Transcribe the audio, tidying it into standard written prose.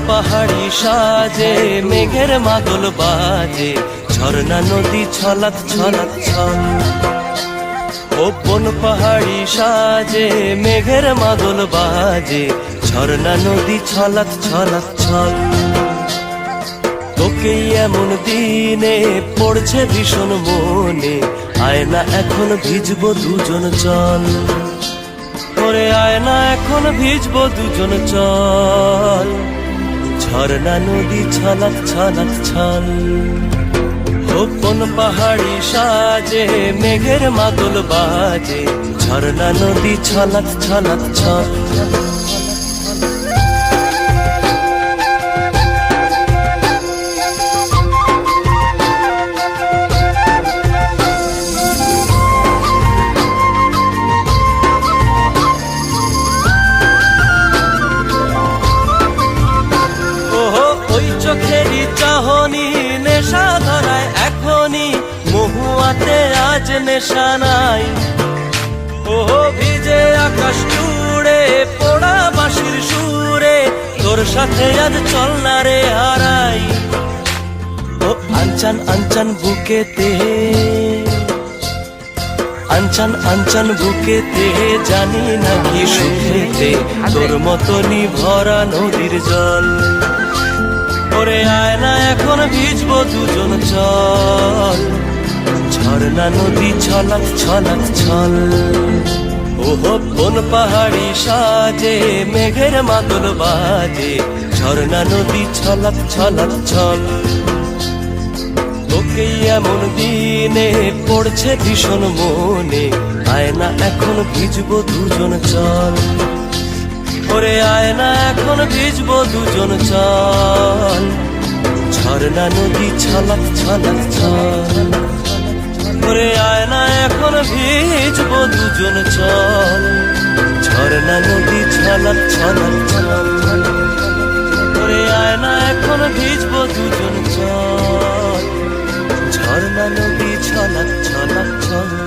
পাহাড়ি সাজে মেঘের মাদল বাজে, ঝর্ণা নদী ছলাৎ ছলাৎ ছল। ও বন পাহাড়ি সাজে মেঘের মাদল বাজে, ঝর্ণা নদী ছলাৎ ছলাৎ ছল। তোকে এমন দিনে পড়ছে ভীষণ মনে, আয় না এখন ভিজবো দুজন চল। ওরে আয় না এখন ভিজবো দুজন চল, ঝর্ণা নদী ছলাৎ ছলাৎ ছল। কোন পাহাড়ি সাজে মেঘের মাদল বাজে, ঝর্ণা নদী ছলাৎ ছলাৎ ছল। চোখেরই চাহনি নেশা ধরায় এখনই, মহুয়াতে আজ নেশা নাই। ও ভিজে আকাশ জুড়ে পোড়া বাঁশির সুরে, তোর সাথে আজ চল না রে হারাই। ও আনচান আনচান বুকেতে, আনচান আনচান বুকেতে, জানি না কি সুখেতে, তোর মতনই ভরা নদীর জল। ওরে আয় না এখন ভিজবো দুজন চল, ঝর্ণা নদী ছলাৎ ছলাৎ ছল। ওহো কোন পাহাড়ি সাজে মেঘের মাদল বাজে, ঝর্ণা নদী ছলাৎ ছলাৎ ছল। তোকে এমন দিনে পড়ছে ভীষণ মনে, আয় না এখন ভিজবো দুজন চল। ওরে আয় না এখন ভিজবো দুজন চল, ঝর্ণা নদী ছলাৎ ছলাৎ ছল। ওরে আয় না এখন ভিজবো দুজন চল, ঝর্ণা নদী ছলাৎ ছলাৎ ছল। ওরে আয় না এখন ভিজবো দুজন চল, ঝর্ণা নদী ছলাৎ ছলাৎ ছল।